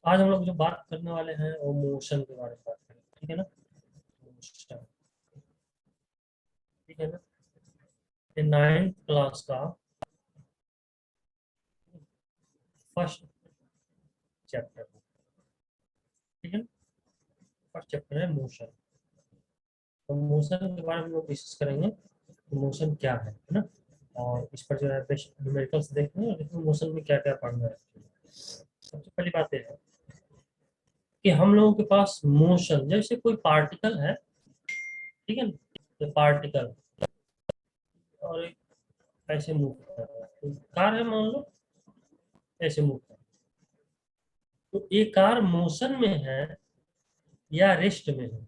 आज हम लोग जो बात करने वाले हैं वो मोशन के बारे में बात करेंगे, ठीक है ना। मोशन, ठीक है ना। ये 9th क्लास का फर्स्ट चैप्टर, ठीक है ना। फर्स्ट चैप्टर है मोशन। तो मोशन के बारे में हम लोग डिस्कस करेंगे कि मोशन क्या है ना। और इस पर जो है न्यूमेरिकल्स देखेंगे और देखिए मोशन में क्या क्या पढ़ना है। सबसे पहली बात यह है कि हम लोगों के पास मोशन जैसे कोई पार्टिकल है, ठीक है ना। तो पार्टिकल और एक ऐसे मूव कर रहा है, तो कार है मान लो, ऐसे मूव कर रहा है। तो ये कार मोशन में है या रेस्ट में है?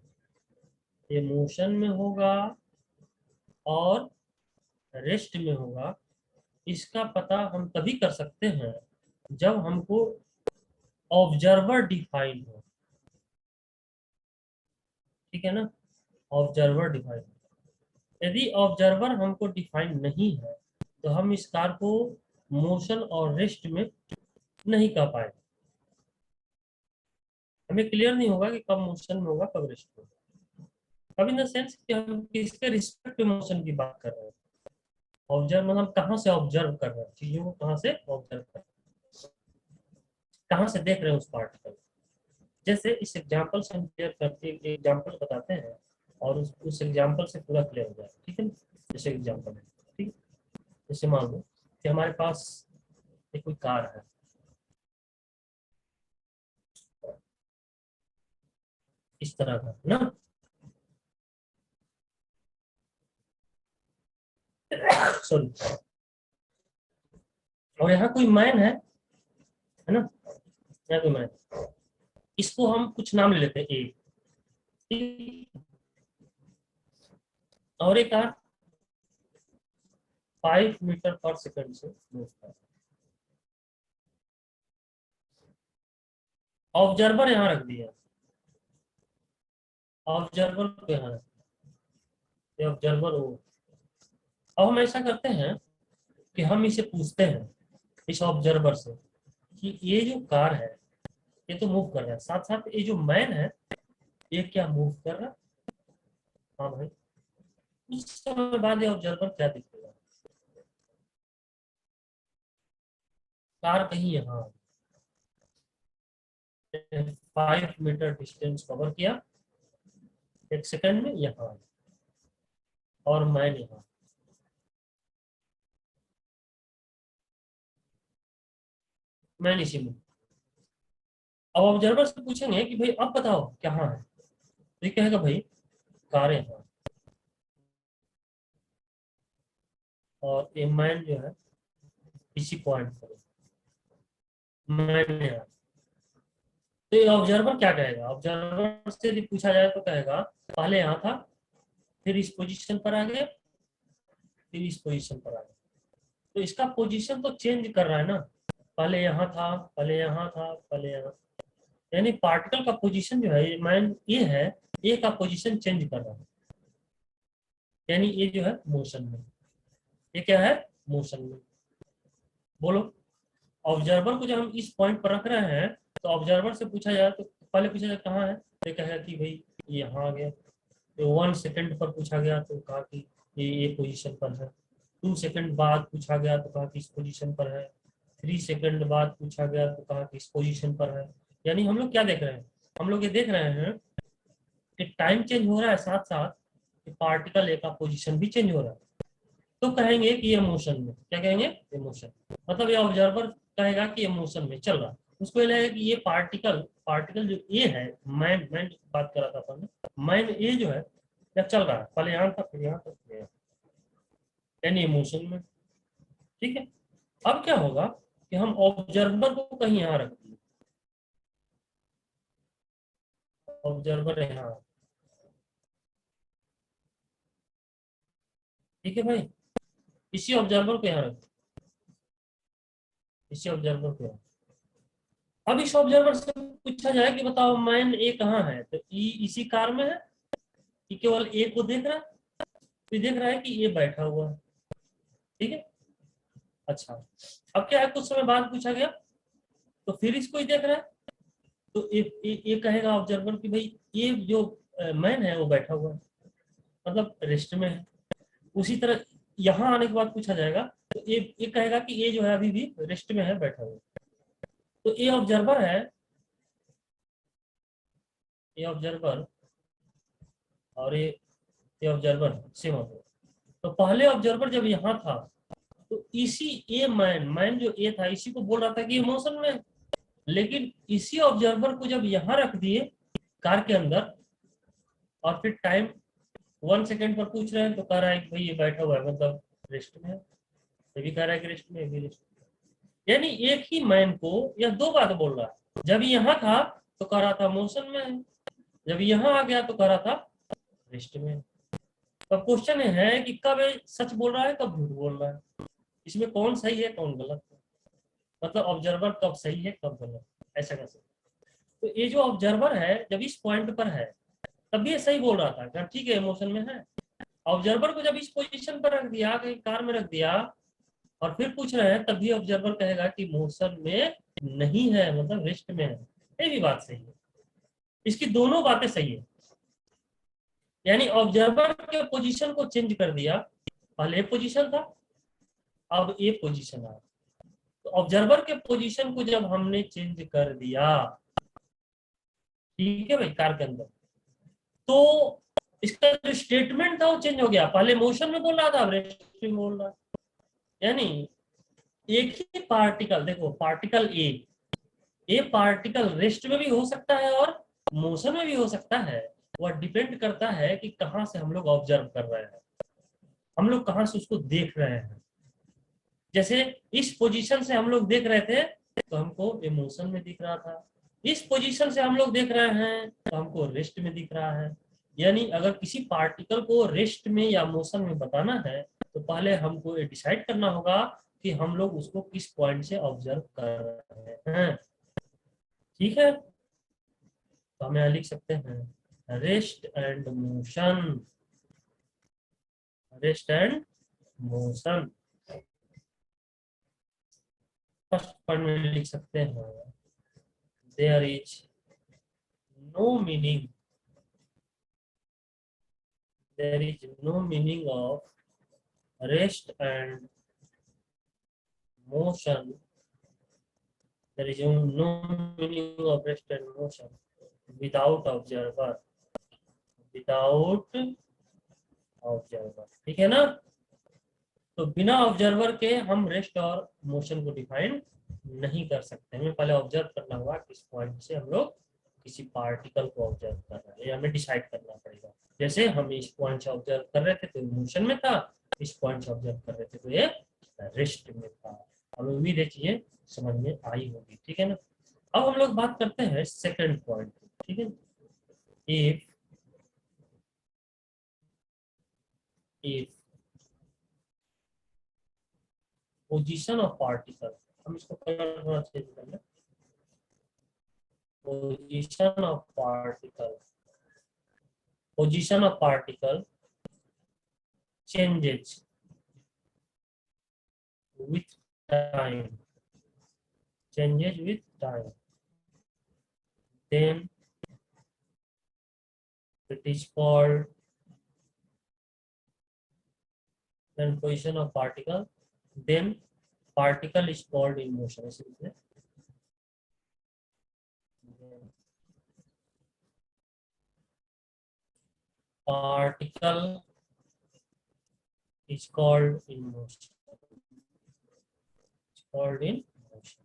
ये मोशन में होगा और रेस्ट में होगा। इसका पता हम तभी कर सकते हैं जब हमको ऑब्जर्वर डिफाइन हो, ठीक है ना। ऑब्जर्वर डिफाइन, यदि ऑब्जर्वर हमको डिफाइन नहीं है तो हम इस कार को मोशन और रेस्ट में नहीं कर पाए। हमें क्लियर नहीं होगा कि कब मोशन में होगा कब रेस्ट में होगा। अब इन द सेंस कि हम किसके रिस्पेक्ट में मोशन की बात कर रहे हैं। ऑब्जर्व मतलब कहाँ से ऑब्जर्व कर रहे हैं, चीजों को कहाँ से ऑब्जर्व कर रहे हैं, कहाँ से देख रहे हैं उस पार्टिकल। जैसे इस एग्जांपल से हम क्लियर करके एक एग्जांपल बताते हैं और उस एग्जांपल से पूरा क्लियर हो जाए, ठीक है। जैसे एग्जांपल है, ठीक है। जैसे मान लो कि हमारे पास एक कोई कार है, इस तरह का ना। सॉरी। और यहाँ कोई मैन है ना। यहाँ कोई मैन, इसको हम कुछ नाम ले लेते हैं ए, ठीक? और एक कार 5 मीटर पर सेकंड से मूव कर, ऑब्जर्वर यहाँ रख दिया, ऑब्जर्वर को यहाँ रख दिया, ऑब्जर्वर वो। अब हम ऐसा करते हैं कि हम इसे पूछते हैं इस ऑब्जर्वर से कि ये जो कार है ये तो मूव कर रहा है, साथ साथ ये जो मैन है ये क्या मूव कर रहा है? हाँ भाई। कुछ समय बाद ये ऑब्जर्वर क्या दिखेगा, कार कहीं यहाँ 5 मीटर डिस्टेंस कवर किया 1 सेकंड में यहाँ, और मैन यहाँ। मैन इसी में। अब ऑब्जर्वर से पूछेंगे कि भाई अब बताओ कहाँ है, तो ये कहेगा भाई कार यहाँ, और ये मैन जो है इसी पॉइंट पर है। मैन यहाँ। तो ये ऑब्जर्वर क्या कहेगा, ऑब्जर्वर से यदि पूछा जाए तो कहेगा पहले यहाँ था, फिर इस पोजीशन पर आ गया, फिर इस पोजीशन पर आ गया। तो इसका पोजीशन तो चेंज कर रहा है ना। पहले यहाँ था, पहले यहाँ था, पहले यहाँ। यानी पार्टिकल का पोजीशन जो है मैन ये है, ए का पोजीशन चेंज कर रहा है। यानी ये जो है मोशन में, ये क्या है मोशन में। बोलो। ऑब्जर्वर को जब हम इस पॉइंट पर रख रहे हैं तो ऑब्जर्वर से पूछा जाए तो पहले पूछा जाए कहाँ है, तो कहेगा कि भाई ये यहाँ आ गया। तो 1 सेकंड पर पूछा गया तो कहा कि ये पोजीशन पर है। 2 सेकंड बाद पूछा गया तो कहा कि इस पोजीशन पर है। 3 सेकंड बाद पूछा गया तो कहा कि इस पोजीशन पर है। यानी हम लोग क्या देख रहे हैं, हम लोग ये देख रहे हैं कि टाइम चेंज हो रहा है, साथ साथ पार्टिकल ए का पोजीशन भी चेंज हो रहा है। तो कहेंगे कि ये मोशन में, क्या कहेंगे, ये मोशन। मतलब ये ऑब्जर्वर कहेगा कि ये मोशन में चल रहा है। उसको ये लगेगा कि ये पार्टिकल पार्टिकल जो ये है, मैन मैन बात कर रहा था अपन, मैन ये जो है क्या चल रहा है, पहले यहाँ तक फिर यहाँ तक फिर यहाँ, यानी ये मोशन में, ठीक है। अब क्या होगा कि हम ऑब्जर्वर को कहीं यहाँ रख दिए, ऑब्जर्वर यहाँ, ठीक है भाई। इसी ऑब्जर्वर को यहाँ रख दिया, इसी ऑब्जर्वर को यहाँ। अब इस ऑब्जर्वर से पूछा जाए कि बताओ मैन ए कहाँ है, तो ई इसी कार में है, कि केवल ए को देख रहा है, तो देख रहा है कि ये बैठा हुआ है, ठीक है। अच्छा, अब क्या है, कुछ समय बाद पूछा गया तो फिर इसको ही देख रहा है, तो ये कहेगा ऑब्जर्वर कि भाई ये जो मैन है वो बैठा हुआ है, मतलब रेस्ट में है। उसी तरह यहाँ आने के बाद पूछा जाएगा तो ये कहेगा कि ये जो है अभी भी रेस्ट में है, बैठा हुआ। तो ये ऑब्जर्वर है, ये ऑब्जर्वर और ये ऑब्जर्वर सेम हो गया। तो पहले ऑब्जर्वर जब यहाँ था तो इसी ये मैन जो ये था इसी को बोल रहा था कि ये मोशन में है। लेकिन इसी ऑब्जर्वर को जब यहाँ रख दिए कार के अंदर और फिर टाइम 1 सेकेंड पर पूछ रहे हैं तो कह रहा है कि भाई ये बैठा हुआ है, मतलब रेस्ट में है। ये भी कह रहा है कि रेस्ट में, ये भी रेस्ट में। यानी एक ही मैन को यह दो बात बोल रहा है। जब यहाँ था तो कह रहा था मोशन में है, जब यहाँ आ गया तो कह रहा था रेस्ट में है। तो क्वेश्चन है कि कब ये सच बोल रहा है, कब झूठ बोल रहा है, इसमें कौन सही है कौन गलत है, मतलब ऑब्जर्वर कब सही है कब गलत, ऐसा कैसे। तो ये जो ऑब्जर्वर है जब इस पॉइंट पर है तब भी ये सही बोल रहा था, ठीक है इमोशन में है। ऑब्जर्वर को जब इस पोजीशन पर रख दिया, कहीं कार में रख दिया और फिर पूछ रहे हैं, तब भी ऑब्जर्वर कहेगा कि मोशन में नहीं है, मतलब रेस्ट में है। ये भी बात सही है, इसकी दोनों बातें सही है। यानी ऑब्जर्वर के पोजीशन को चेंज कर दिया, पहले पोजीशन था अब ये पोजीशन आ। तो ऑब्जर्वर के पोजीशन को जब हमने चेंज कर दिया, ठीक है भाई, कार के अंदर, तो इसका जो स्टेटमेंट था वो चेंज हो गया। पहले मोशन में बोल रहा था, अब रेस्ट में बोल रहा है। यानी एक ही पार्टिकल, देखो पार्टिकल ए पार्टिकल रेस्ट में भी हो सकता है और मोशन में भी हो सकता है। वह डिपेंड करता है कि कहां से हम लोग ऑब्जर्व कर रहे हैं, हम लोग कहां से उसको देख रहे हैं। जैसे इस पोजीशन से हम लोग देख रहे थे तो हमको इमोशन में दिख रहा था, इस पोजीशन से हम लोग देख रहे हैं तो हमको रेस्ट में दिख रहा है। यानी अगर किसी पार्टिकल को रेस्ट में या मोशन में बताना है तो पहले हमको ये डिसाइड करना होगा कि हम लोग उसको किस पॉइंट से ऑब्जर्व कर रहे हैं। ठीक है, तो हम यहाँ लिख सकते हैं rest and motion, rest and motion. First point में लिख सकते हैं there is no meaning, there is no meaning of rest and motion, there is no meaning of rest and motion without observer, without observer। ठीक है ना, तो बिना observer के हम रेस्ट और मोशन को डिफाइन नहीं कर सकते। हमें पहले ऑब्जर्व करना होगा किस पॉइंट से हम लोग किसी पार्टिकल को ऑब्जर्व कर रहे हैं, ये हमें डिसाइड करना पड़ेगा। जैसे हम इस पॉइंट से ऑब्जर्व कर रहे थे तो मोशन में था, इस पॉइंट से ऑब्जर्व कर रहे थे तो ये रेस्ट में था। अब भी देखिए समझ में आई होगी, ठीक है ना। अब हम लोग बात करते हैं सेकंड पॉइंट, ठीक है। इफ पोजीशन ऑफ पार्टिकल, हम इसको थोड़ा चेंज कर लें, position of particle, position of particle changes with time, changes with time, then it is called, then position of particle, then particle is called in motion। Particle is called in motion, it's called in motion।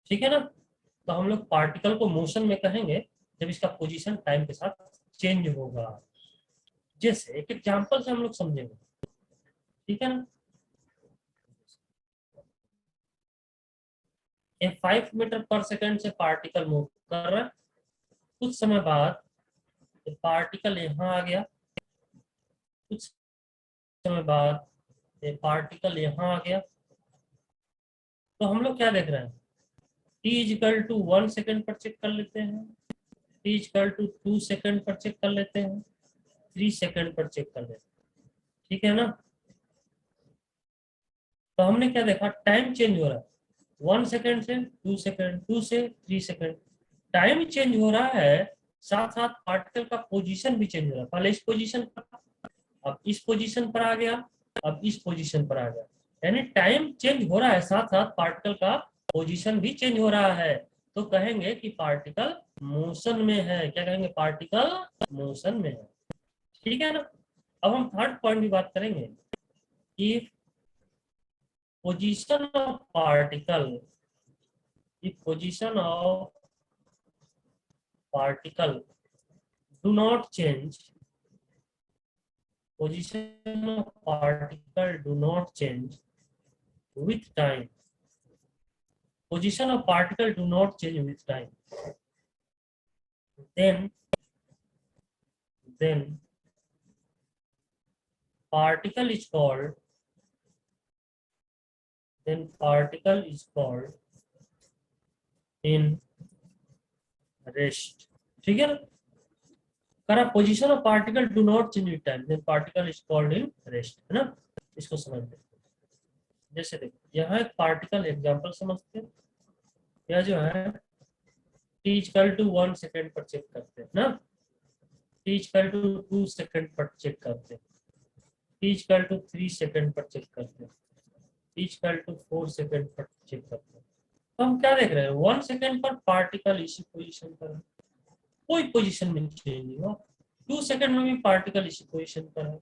ठीक है ना, तो हम लोग particle को motion में कहेंगे जब इसका पोजीशन टाइम के साथ चेंज होगा। जैसे एक एग्जांपल से हम लोग समझेंगे, ठीक है ना। एक 5 मीटर पर सेकंड से पार्टिकल मूव कर रहा है, कुछ समय बाद पार्टिकल यहाँ आ गया, कुछ समय बाद ये पार्टिकल यहाँ आ गया। तो हम लोग क्या देख रहे हैं, t इजिकल टू 1 सेकेंड पर चेक कर लेते हैं, t इजिकल टू 2 सेकेंड पर चेक कर लेते हैं, 3 सेकेंड पर चेक कर लेते हैं। ठीक है ना, तो हमने क्या देखा, टाइम चेंज हो रहा है। 1 सेकंड से 2 सेकंड, 2 से 3 सेकंड, टाइम चेंज हो रहा है, साथ साथ पार्टिकल का पोजीशन भी चेंज हो रहा है। पहले इस पोजीशन पर, अब इस पोजीशन पर आ गया, अब इस पोजीशन पर आ गया, यानी टाइम चेंज हो रहा है, साथ साथ पार्टिकल का पोजीशन भी चेंज हो रहा है। तो कहेंगे कि पार्टिकल मोशन में है। क्या कहेंगे? पार्टिकल मोशन में है। ठीक है ना? अब हम थर्ड पॉइंट की बात करेंगे कि position of particle, position of particle do not change, position of particle do not change with time, position of particle do not change with time, then then particle is called, then particle is called in rest। ठीक है ना? करा position of particle do not change with time, then particle is called in rest, है ना? इसको समझ लें। जैसे देखो, यहाँ एक पार्टिकल एग्जांपल समझते हैं। यह जो है t इक्वल टू 1 सेकंड पर चेक करते हैं ना, t इक्वल टू 2 सेकंड पर चेक करते हैं, t इक्वल टू 3 सेकंड पर चेक करते हैं, t इक्वल टू 4 सेकंड पर चेक करते हैं। तो हम क्या देख रहे हैं? 1 सेकंड पर पार्टिकल इसी पोजीशन पर है, कोई पोजीशन में चेंज नहीं हुआ। 2 सेकंड में भी पार्टिकल इसी पोजीशन पर है,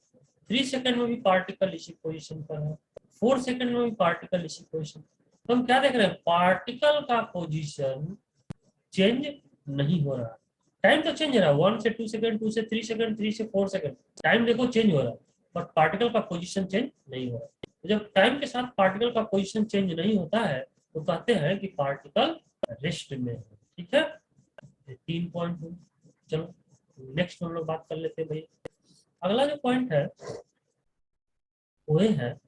3 सेकंड में भी पार्टिकल इसी पोजीशन पर है, 4 सेकंड में भी पार्टिकल इसी पोजीशन। तो हम क्या देख रहे हैं? पार्टिकल का पोजीशन चेंज नहीं हो रहा। टाइम तो चेंज हो रहा है, 1 से 2 सेकंड, 2 से 3 सेकंड, 3 से 4 सेकंड, टाइम देखो चेंज हो रहा है, बट पार्टिकल का पोजीशन चेंज नहीं हो रहा। तो जब टाइम के साथ पार्टिकल का पोजीशन चेंज नहीं होता है तो कहते हैं कि पार्टिकल रेस्ट में है। ठीक है, 3 पॉइंट हो। चलो नेक्स्ट हम लोग बात कर लेते हैं भाई। अगला जो पॉइंट है वो है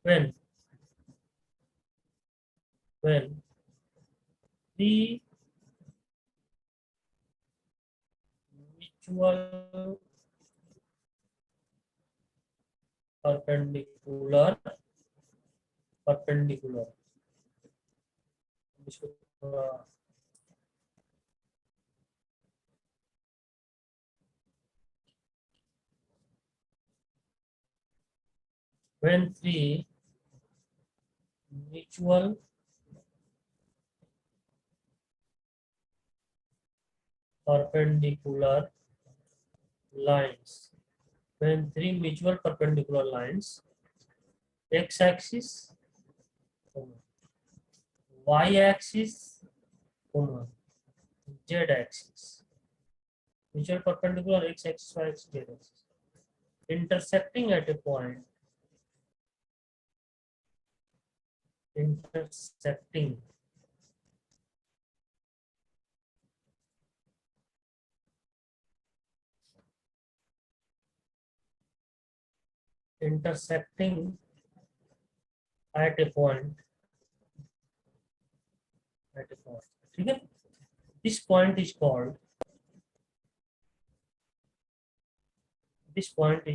when when the mutual perpendicular इसको थोड़ा when three mutual perpendicular lines, when three mutual perpendicular lines, x-axis, y-axis, z-axis, mutual perpendicular x-axis, y-axis, z-axis, intersecting at a point, intersecting at a point, ठीक है? This point is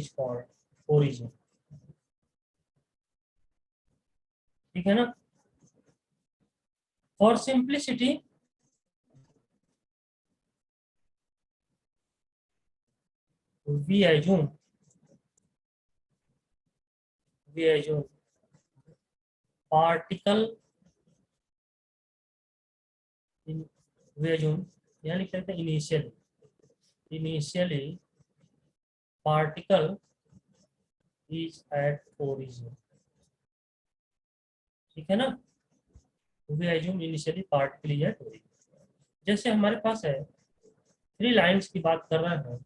called origin। ठीक है ना? For simplicity we assume particle in, we assume यहाँ लिख लेते हैं initially particle is at origin। ठीक है ना? we assume initially particle is at origin। जैसे हमारे पास है 3 लाइंस की बात कर रहे हैं,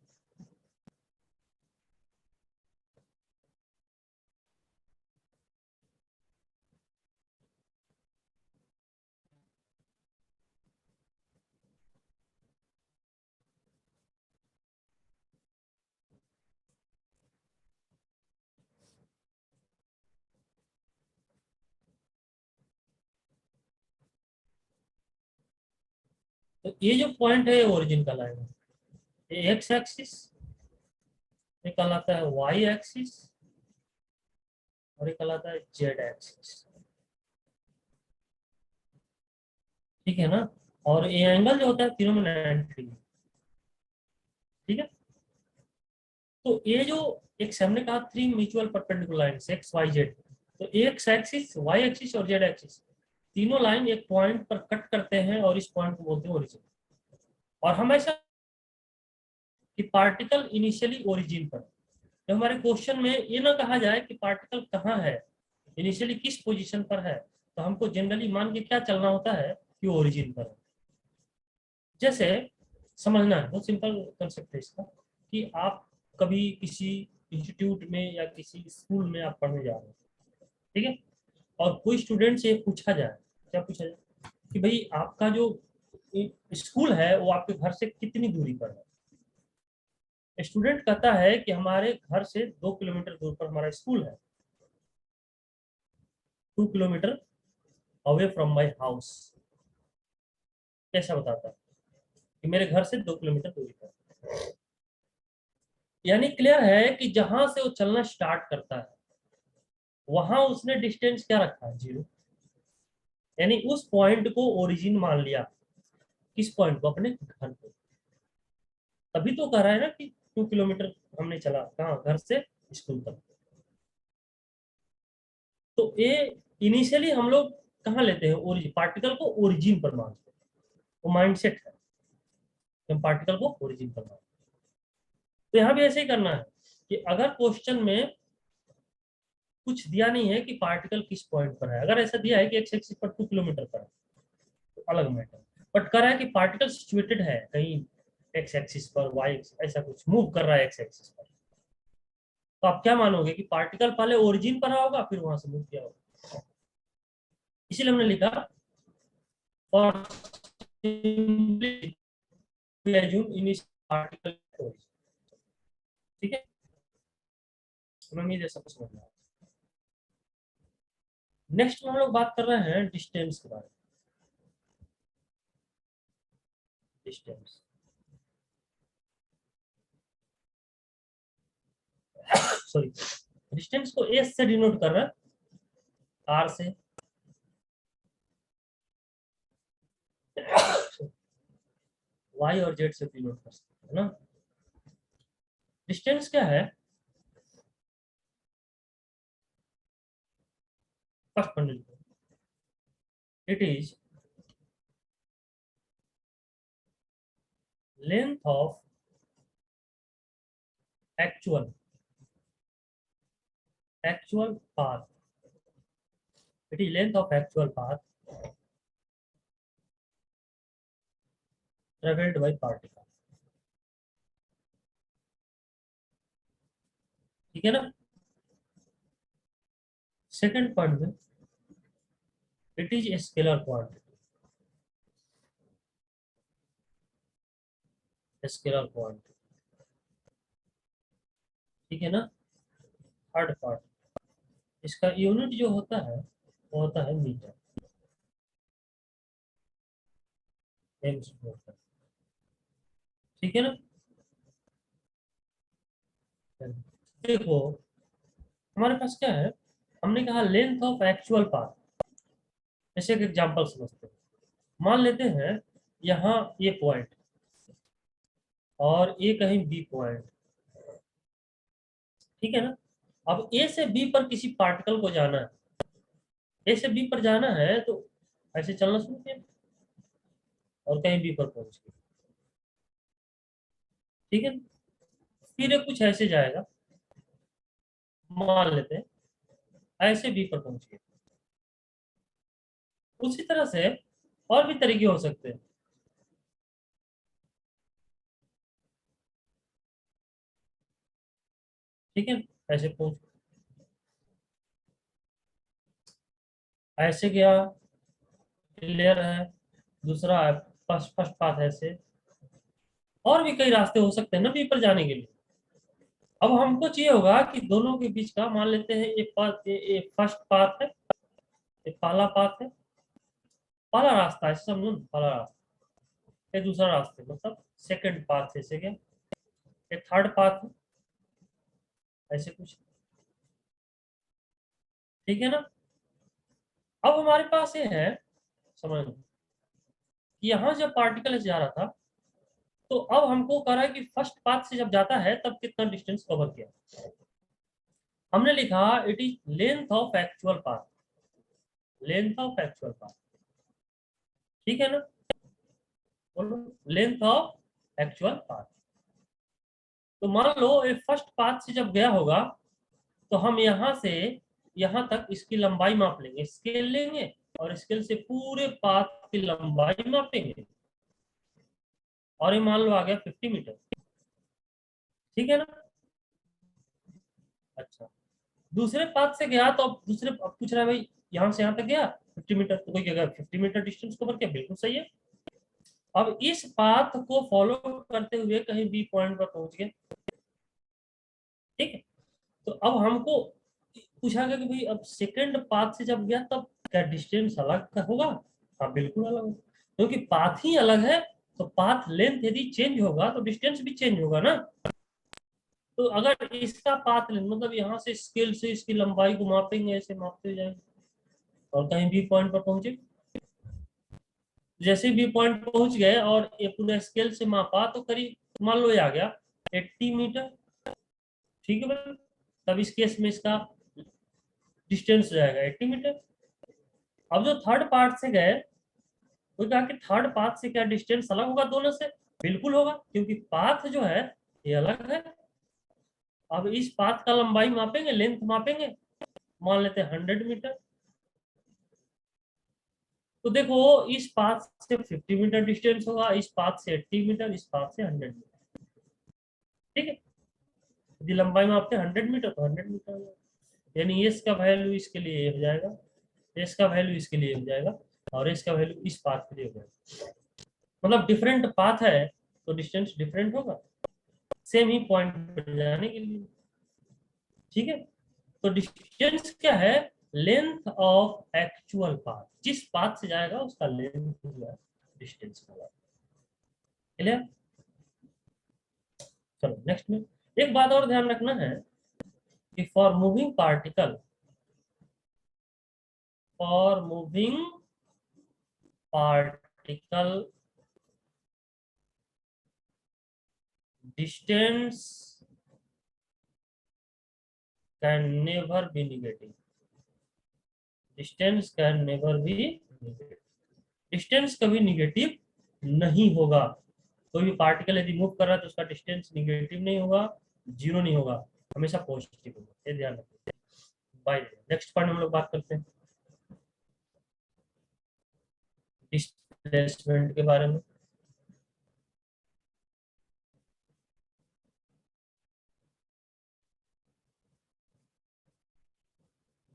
तो ये जो पॉइंट है ओरिजिन का लाइन है, ये एक्स एक्सिस, ये कहलाता है वाई एक्सिस, और ये कहलाता है जेड एक्सिस, ठीक है ना। और ये एंगल जो होता है तीनों में 90 डिग्री, ठीक है। तो ये जो एक हमने कहा three mutual perpendicular lines X Y Z, तो एक्स एक्सिस, वाई एक्सिस और जेड एक्सिस, तीनों लाइन एक पॉइंट पर कट करते हैं और इस पॉइंट को बोलते हैं ओरिजिन। और हमेशा कि पार्टिकल इनिशियली ओरिजिन पर, जब हमारे क्वेश्चन में ये ना कहा जाए कि पार्टिकल कहाँ है, इनिशियली किस पोजीशन पर है, तो हमको जनरली मान के क्या चलना होता है कि ओरिजिन पर है। जैसे समझना है, बहुत सिंपल कंसेप्ट है इसका, कि आप कभी किसी इंस्टीट्यूट में या किसी स्कूल में आप पढ़ने जा रहे हैं, ठीक है। और कोई स्टूडेंट से पूछा जाए, क्या पूछा जाए कि भाई आपका जो स्कूल है वो आपके घर से कितनी दूरी पर है। स्टूडेंट कहता है कि हमारे घर से 2 किलोमीटर दूर पर हमारा स्कूल है, 2 kilometre away from my house. कैसा बताता है कि मेरे घर से 2 किलोमीटर दूरी पर, यानी क्लियर है कि जहां से वो चलना स्टार्ट करता है वहां उसने डिस्टेंस क्या रखा है, 0। यानी उस पॉइंट को ओरिजिन मान लिया। किस पॉइंट को, अपने घर को। तभी तो कह रहा है ना कि 2 किलोमीटर हमने चला, कहाँ, घर से स्कूल तक। तो ये इनिशियली हम लोग कहाँ लेते हैं, ओरिजिन, पार्टिकल को ओरिजिन पर मानते हैं। वो माइंडसेट है कि हम पार्टिकल को ओरिजिन पर मानते हैं। तो यहाँ भी ऐसे ही करना है कि अगर क्वेश्चन में कुछ दिया नहीं है कि पार्टिकल किस पॉइंट पर है, अगर ऐसा दिया है कि एक्स एक्सिस पर 2 किलोमीटर पर है तो अलग मैटर, बट कर रहा है कि पार्टिकल सिचुएटेड है कहीं एक्स एक्सिस पर, वाई ऐसा कुछ मूव कर रहा है एक्स एक्सिस पर, तो आप क्या मानोगे कि पार्टिकल पहले ओरिजिन पर होगा फिर वहां से मूव किया होगा। इसीलिए हमने लिखा फॉर पार्टिकल, ठीक है। उम्मीद है सब समझ में आया। नेक्स्ट में हम लोग बात कर रहे हैं डिस्टेंस के बारे में। डिस्टेंस, सॉरी, डिस्टेंस को एस से डिनोट कर रहा है, आर से, वाई और जेड से डिनोट कर सकते हैं ना। डिस्टेंस क्या है, first condition, it is length of actual path, it is length of actual path travelled by particle, ठीक है ना। सेकंड पॉइंट में it is scalar quantity, scalar quantity, ठीक है ना। थर्ड पार्ट, इसका यूनिट जो होता है वो होता है मीटर, एम स्क्वायर, ठीक है ना। देखो हमारे पास क्या है, हमने कहा लेंथ ऑफ एक्चुअल पाथ। जैसे एक एग्जांपल समझते हैं, मान लेते हैं यहाँ ये पॉइंट और ये कहीं बी पॉइंट, ठीक है ना। अब ए से बी पर किसी पार्टिकल को जाना है, ए से बी पर जाना है तो ऐसे चलना शुरू किया और कहीं बी पर पहुंच गए, ठीक है। फिर ये कुछ ऐसे जाएगा, मान लेते हैं ऐसे बी पर पहुंच गए। उसी तरह से और भी तरीके हो सकते हैं, ठीक है। ऐसे पहुंच, ऐसे गया, क्लियर है। दूसरा है फर्स्ट फर्स्ट पाथ ऐसे, और भी कई रास्ते हो सकते हैं ना बी पर जाने के लिए। अब हमको चाहिए होगा कि दोनों के बीच का, मान लेते हैं एक पाथ, ये फर्स्ट पाथ है, ये पहला पाथ है, पहला रास्ता है, समझो ना, पहला रास्ता। ये दूसरा रास्ता है, मतलब सेकंड पाथ ऐसे गया, ये थर्ड पाथ है, ऐसे कुछ, ठीक है ना। अब हमारे पास ये है, समझ लो कि यहाँ जब पार्टिकल जा रहा था, तो अब हमको कह रहा है कि फर्स्ट पाथ से जब जाता है तब कितना डिस्टेंस कवर किया। हमने लिखा it is length of actual path, length of actual path, ठीक है ना। बोलो लेंथ ऑफ एक्चुअल पाथ। तो मान लो ये फर्स्ट पाथ से जब गया होगा, तो हम यहाँ से यहाँ तक इसकी लंबाई माप लेंगे, स्केल लेंगे और स्केल से पूरे पाथ की लंबाई मापेंगे, और ये मान लो आ गया 50 मीटर, ठीक है ना। अच्छा, दूसरे पाथ से गया तो अब दूसरे, अब पूछ रहा है भाई यहाँ से यहाँ तक गया 50 मीटर, तो कोई कहेगा 50 मीटर डिस्टेंस कवर किया, बिल्कुल सही है। अब इस पाथ को फॉलो करते हुए कहीं बी पॉइंट पर पहुंच गए, ठीक है। तो अब हमको पूछा गया कि भाई अब सेकंड पाथ से जब गया तब क्या डिस्टेंस अलग का होगा। हाँ बिल्कुल अलग होगा, क्योंकि पाथ ही अलग है, तो पाथ लेंथ यदि चेंज होगा तो डिस्टेंस भी चेंज होगा ना। तो अगर इसका पाथ लेंथ मतलब यहाँ से स्केल से इसकी लंबाई को मापेंगे, ऐसे मापते जाएंगे और कहीं बी पॉइंट पर पहुंचे। जैसे बी पॉइंट पहुंच गए और ये पूरा स्केल से मापा तो करीब मान लो ये आ गया 80 मीटर, ठीक है भाई। तब इस केस में इसका डिस्टेंस जाएगा 80 मीटर। अब जो थर्ड पार्ट से गए, वो कहा कि थर्ड पाथ से क्या डिस्टेंस अलग होगा दोनों से, बिल्कुल होगा, क्योंकि पाथ जो है ये अलग है। अब इस पाथ का लंबाई मापेंगे, लेंथ मापेंगे, मान लेते हैं 100 मीटर। तो देखो इस पाथ से 50 मीटर डिस्टेंस होगा, इस पाथ से 80 मीटर, इस पाथ से 100 मीटर, ठीक है। यदि लंबाई मापते हैं 100 मीटर तो 100 मीटर होगा, यानी एस का वैल्यू इसके लिए ये हो जाएगा, एस का वैल्यू इसके लिए हो जाएगा, और एस का वैल्यू इस पाथ के लिए हो जाएगा। मतलब डिफरेंट पाथ है तो डिस्टेंस डिफरेंट होगा, सेम ही पॉइंट पर जाने के लिए, ठीक है। तो डिस्टेंस क्या है, लेंथ ऑफ एक्चुअल पाथ, जिस पाथ से जाएगा उसका लेंथ जो है डिस्टेंस होगा, क्लियर। चलो नेक्स्ट में एक बात और ध्यान रखना है कि for moving particle distance can never be negative, distance can never be negative, distance कभी निगेटिव नहीं होगा। कोई भी पार्टिकल यदि मूव कर रहा है तो उसका डिस्टेंस निगेटिव नहीं होगा, जीरो नहीं होगा, हमेशा पॉजिटिव होगा, ये ध्यान रखिए। बाय, नेक्स्ट पॉइंट हम लोग बात करते हैं डिस्प्लेसमेंट के बारे में।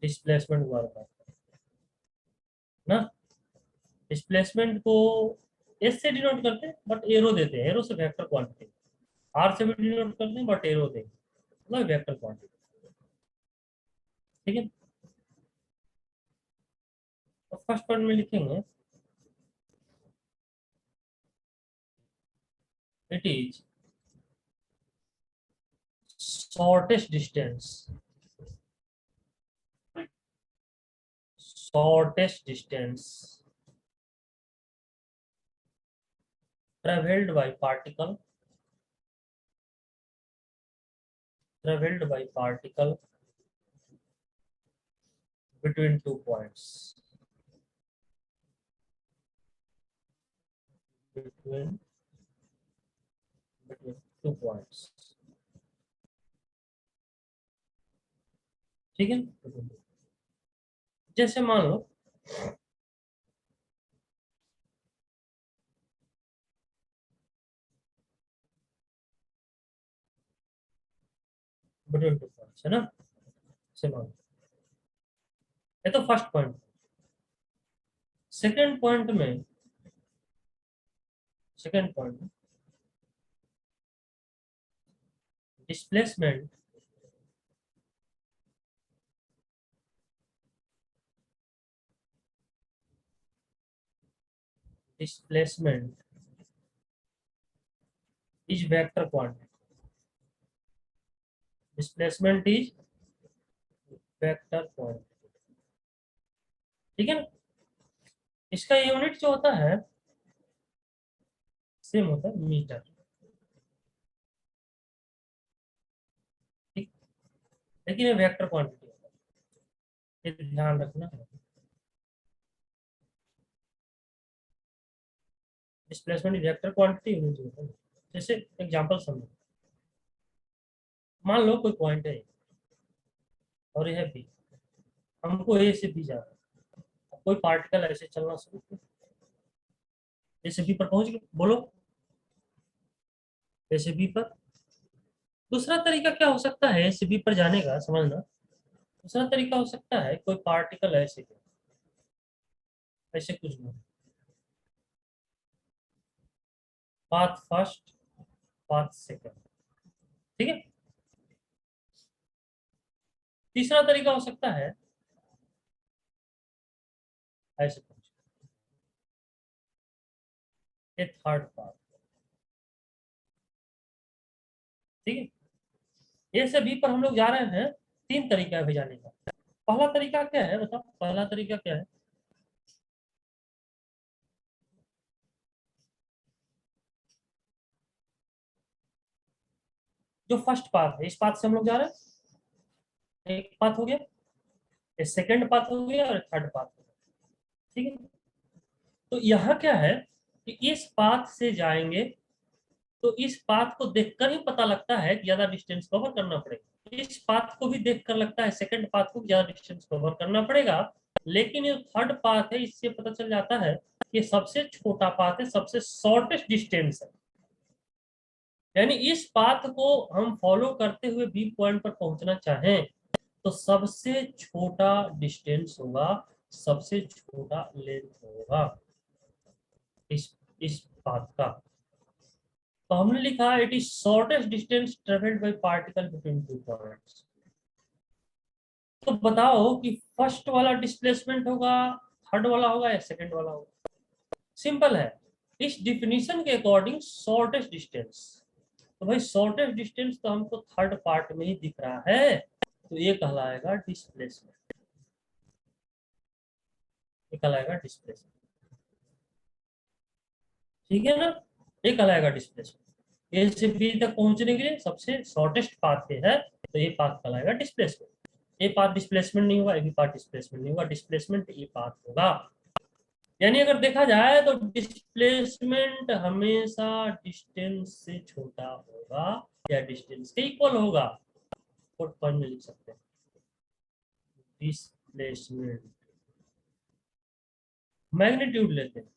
डिस्प्लेसमेंट के बारे में बात करते हैं ना। डिस्प्लेसमेंट को एस से डिनोट करते हैं, बट एरो देते हैं, एरो से वेक्टर क्वांटिटी, आर से भी डिनोट करते हैं बट एरो देंगे, मतलब वेक्टर क्वांटिटी, ठीक है। तो फर्स्ट पॉइंट में लिखेंगे it is shortest distance, shortest distance traveled by particle, traveled by particle between 2 points, between between 2 points, ठीक है। जैसे मान लो बिटवीन 2 पॉइंट्स है ना, से मान लो ये तो फर्स्ट पॉइंट। सेकंड पॉइंट में, सेकंड पॉइंट में displacement displacement is vector quantity, displacement is vector quantity, ठीक है ना। इसका यूनिट जो होता है सेम होता है मीटर। ठीक, लेकिन ये वेक्टर क्वांटिटी होता है, ये ध्यान रखना है। डिस्प्लेसमेंट वेक्टर क्वांटिटी यूनिट होता है। जैसे एग्जांपल समझो, मान लो कोई पॉइंट है और यह है बी, हमको ए से बी जाना है। अब कोई पार्टिकल ऐसे चलना शुरू कर, ए से बी पर पहुंच गए, बोलो ए से बी पर। दूसरा तरीका क्या हो सकता है ए से बी पर जाने का, समझना। दूसरा तरीका हो सकता है कोई पार्टिकल ऐसे ऐसे कुछ भी, पाथ फर्स्ट, पाथ सेकंड। ठीक है। तीसरा तरीका हो सकता है ऐसे कुछ, ये थर्ड पाथ। ठीक है। ए से बी पर हम लोग जा रहे हैं, तीन तरीका है भेजाने का। पहला तरीका क्या है बताओ, पहला तरीका क्या है? जो फर्स्ट पाथ है, इस पाथ से हम लोग जा रहे हैं, एक पाथ हो गया, ये सेकंड पाथ हो गया और थर्ड पाथ हो गया। ठीक है। तो यहाँ क्या है कि इस पाथ से जाएंगे तो इस पाथ को देखकर ही पता लगता है कि ज्यादा डिस्टेंस कवर करना पड़ेगा। इस पाथ को भी देखकर लगता है सेकंड पाथ को ज्यादा डिस्टेंस कवर करना पड़ेगा। लेकिन ये थर्ड पाथ है, इससे पता चल जाता है कि सबसे छोटा पाथ है, सबसे शॉर्टेस्ट डिस्टेंस है। यानी इस पाथ को हम फॉलो करते हुए बी पॉइंट पर पहुंचना चाहें तो सबसे छोटा डिस्टेंस होगा, सबसे छोटा लेंथ होगा इस इस पाथ का। तो हमने लिखा it is shortest distance travelled by particle between two points. तो बताओ कि फर्स्ट वाला डिस्प्लेसमेंट होगा, थर्ड वाला होगा या सेकंड वाला होगा? सिंपल है, इस डिफिनीशन के अकॉर्डिंग शॉर्टेस्ट डिस्टेंस। तो भाई शॉर्टेस्ट डिस्टेंस तो हमको थर्ड पार्ट में ही दिख रहा है, तो ये कहलाएगा डिस्प्लेसमेंट, ये कहलाएगा डिस्प्लेसमेंट। ठीक है ना, ये कहलाएगा डिस्प्लेसमेंट। ए से बी तक पहुंचने के लिए सबसे शॉर्टेस्ट पाथ है, तो ये पाथ कहलाएगा डिस्प्लेसमेंट। ये पाथ डिस्प्लेसमेंट नहीं होगा, ये भी पाथ डिस्प्लेसमेंट नहीं होगा, डिस्प्लेसमेंट ये पाथ होगा। यानी अगर देखा जाए तो डिस्प्लेसमेंट हमेशा डिस्टेंस से छोटा होगा या डिस्टेंस के इक्वल होगा। और पॉइंट में लिख सकते हैं डिस्प्लेसमेंट, मैग्नीट्यूड लेते हैं,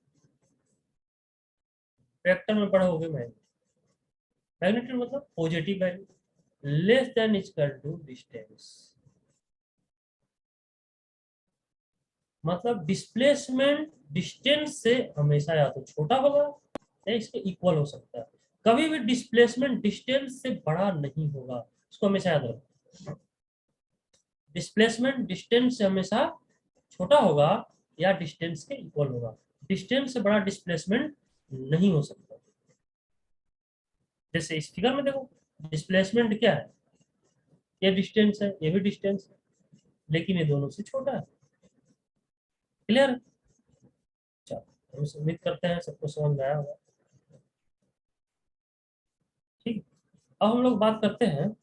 वेक्टर में पढ़ोगे मैग्नीट्यूड। मैग्नीट्यूड मतलब positive value, less than equal to distance. मतलब डिस्प्लेसमेंट डिस्टेंस से हमेशा या तो छोटा होगा या इसके इक्वल हो सकता है। कभी भी डिस्प्लेसमेंट डिस्टेंस से बड़ा नहीं होगा, इसको हमेशा याद रखो। डिस्प्लेसमेंट डिस्टेंस से हमेशा छोटा होगा या डिस्टेंस के इक्वल होगा। डिस्टेंस से बड़ा डिस्प्लेसमेंट नहीं हो सकता। जैसे इस फिगर में देखो, डिस्प्लेसमेंट क्या है, ये डिस्टेंस है, ये भी डिस्टेंस है, लेकिन ये दोनों से छोटा है। क्लियर? चलो, हम उम्मीद करते हैं सबको समझ में आया होगा। ठीक, अब हम लोग बात करते हैं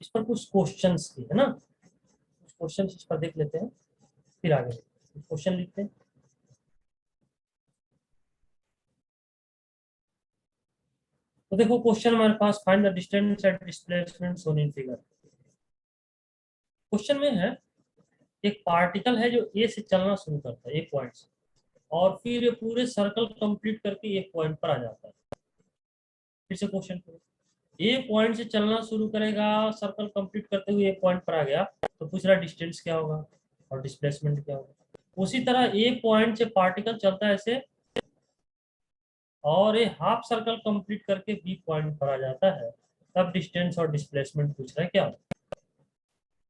इस पर कुछ क्वेश्चंस की, है ना। कुछ क्वेश्चंस इस पर देख लेते हैं, फिर आगे क्वेश्चन लिखते हैं। तो देखो क्वेश्चन हमारे पास, find the distance at displacement shown in figure. Question में है एक पार्टिकल है जो ए से चलना शुरू करता है, एक पॉइंट से, और फिर ये पूरे सर्कल कंप्लीट करके एक पॉइंट पर आ जाता है। फिर से क्वेश्चन करो, ए पॉइंट से चलना शुरू करेगा, सर्कल कंप्लीट करते हुए एक पॉइंट पर आ गया, तो पूछ रहा डिस्टेंस क्या होगा और डिस्प्लेसमेंट क्या होगा। उसी तरह ए पॉइंट से पार्टिकल चलता है ऐसे, और ये हाफ सर्कल कंप्लीट करके बी पॉइंट पर आ जाता है, तब डिस्टेंस और डिस्प्लेसमेंट पूछ रहा है क्या होगा।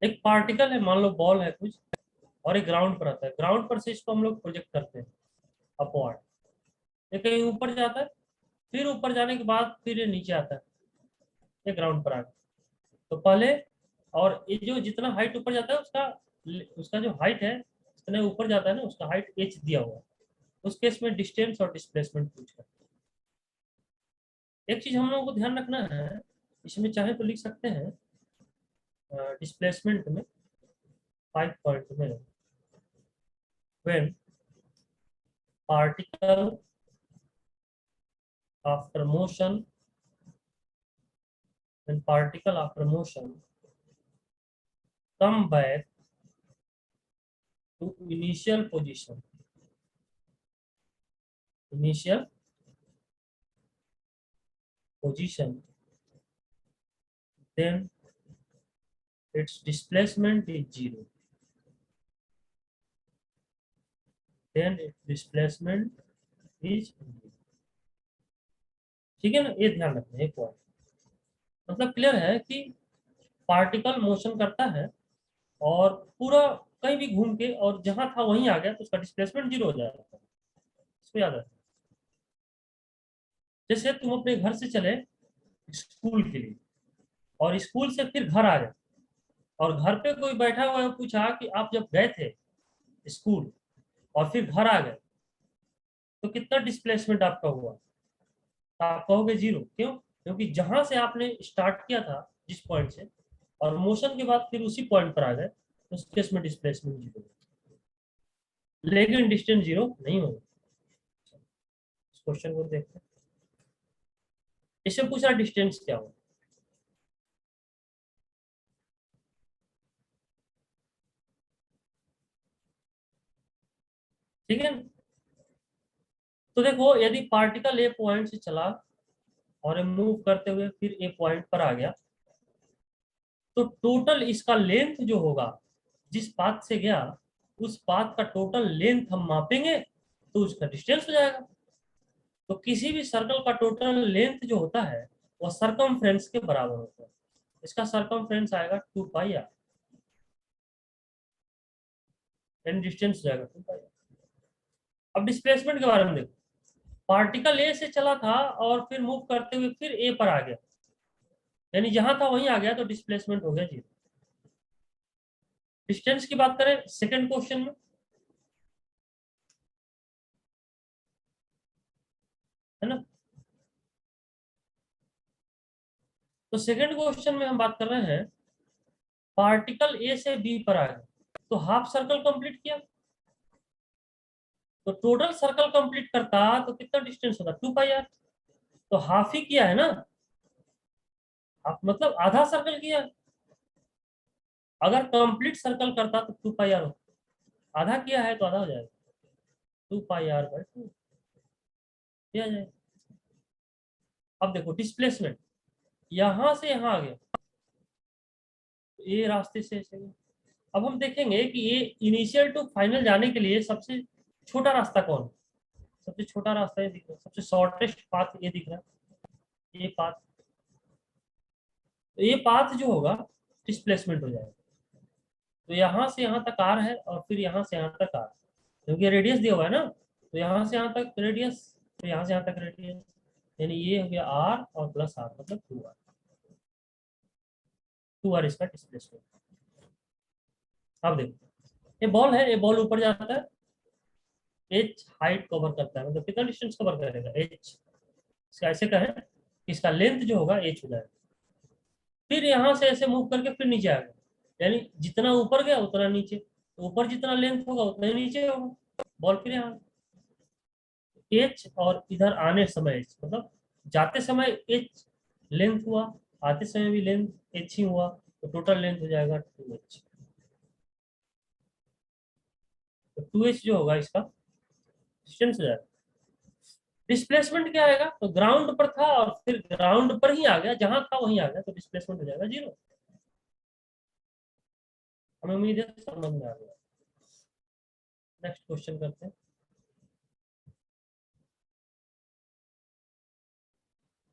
एक पार्टिकल है, मान लो बॉल है कुछ, और एक ग्राउंड पर आता है, ग्राउंड पर से इसको हम लोग प्रोजेक्ट करते हैं अपवर्ड, ये कहीं ऊपर जाता है, फिर ऊपर जाने के बाद फिर ये नीचे आता है, ये ग्राउंड पर आ गया। तो पहले, और ये जो जितना हाइट ऊपर जाता है उसका उसका जो हाइट है जितने ऊपर जाता है ना उसका हाइट h दिया हुआ है, उस केस में डिस्टेंस और डिस्प्लेसमेंट पूछ रहा है। एक चीज हम लोगों को ध्यान रखना है, इसमें चाहे तो लिख सकते हैं डिस्प्लेसमेंट में 5 पॉइंट में, when particle after motion, when particle after motion come back to initial position, then its displacement is zero. Then its displacement is zero. ठीक है ना, ये ध्यान रखना है पॉइंट। मतलब क्लियर है कि पार्टिकल मोशन करता है और पूरा कहीं भी घूम के और जहां था वहीं आ गया तो उसका डिस्प्लेसमेंट जीरो हो जाता है। इसको याद रखना। जैसे तुम अपने घर से चले स्कूल के लिए और स्कूल से फिर घर आ गए और घर पे कोई बैठा हुआ है, पूछा कि आप जब गए थे स्कूल और फिर घर आ गए तो कितना डिस्प्लेसमेंट आपका हुआ, तो आप कहोगे जीरो। क्यों? क्योंकि जहां से आपने स्टार्ट किया था जिस पॉइंट से और मोशन के बाद फिर उसी पॉइंट पर आ गए तो उस केस में डिस्प्लेसमेंट जीरो, लेकिन डिस्टेंस जीरो नहीं होगा। इस क्वेश्चन को देखते हैं। इससे पूछा डिस्टेंस क्या होगा। ठीक है, तो देखो यदि पार्टिकल ए पॉइंट से चला और मूव करते हुए फिर ए पॉइंट पर आ गया तो टोटल इसका लेंथ जो होगा, जिस पाथ से गया उस पाथ का टोटल लेंथ हम मापेंगे तो उसका डिस्टेंस हो जाएगा। तो किसी भी सर्कल का टोटल लेंथ जो होता है वह सरकमफ्रेंस के बराबर होता है। इसका सरकमफ्रेंस आएगा 2πr, यानी डिस्टेंस हो जाएगा 2πr। अब डिस्प्लेसमेंट के बारे में देखो, पार्टिकल ए से चला था और फिर मूव करते हुए फिर ए पर आ गया, यानी जहां था वहीं आ गया तो डिस्प्लेसमेंट हो गया जीरो। डिस्टेंस की बात करें सेकंड क्वेश्चन में, है ना, तो सेकंड क्वेश्चन में हम बात कर रहे हैं पार्टिकल ए से बी पर आ गया तो हाफ सर्कल कंप्लीट किया, तो टोटल सर्कल कंप्लीट करता तो कितना डिस्टेंस होता 2πr। तो हाफ ही किया है ना, हाफ मतलब आधा सर्कल किया। अगर कंप्लीट सर्कल करता तो 2πr होता, आधा किया है तो आधा हो जाएगा 2πr/2 किया जाए। अब देखो डिस्प्लेसमेंट यहां से यहां आ गया, ये रास्ते से ऐसे गया। अब हम देखेंगे कि ये इनिशियल टू फाइनल जाने के लिए सबसे छोटा रास्ता कौन है। सबसे छोटा रास्ता ये दिख रहा है, सबसे शॉर्टेस्ट पाथ ये दिख रहा है, ये पाथ। तो ये पाथ जो होगा डिस्प्लेसमेंट हो जाएगा। तो यहाँ से यहाँ तक आर है और फिर यहाँ से यहाँ तक आर, क्योंकि रेडियस दिया हुआ है ना, तो यहाँ से यहाँ तक रेडियस, तो यहाँ से यहाँ तक रेडियस, यानी ये हो गया आर और प्लस आर मतलब 2r। 2r इसका डिस्प्लेसमेंट। अब देखो ये बॉल है, ये बॉल ऊपर जाता है, एच हाइट कवर करता है, मतलब कितना डिस्टेंस कवर करेगा एच। इसका ऐसे कहें इसका लेंथ जो होगा एच हो जाएगा। फिर यहाँ से ऐसे मूव करके फिर नीचे आएगा, यानी जितना ऊपर गया उतना नीचे, तो ऊपर जितना लेंथ होगा उतना ही नीचे होगा। बॉल फिर यहाँ एच और इधर आने समय एच, मतलब जाते समय एच लेंथ हुआ, आते समय भी लेंथ एच ही हुआ, तो टोटल लेंथ हो जाएगा 2h। तो 2h जो होगा इसका डिस्टेंस हो जाएगा। डिस्प्लेसमेंट क्या आएगा, तो ग्राउंड पर था और फिर ग्राउंड पर ही आ गया, जहां था वहीं आ गया, तो डिस्प्लेसमेंट हो जाएगा जीरो। हमें उम्मीद है समझ में आ गया। नेक्स्ट क्वेश्चन करते हैं।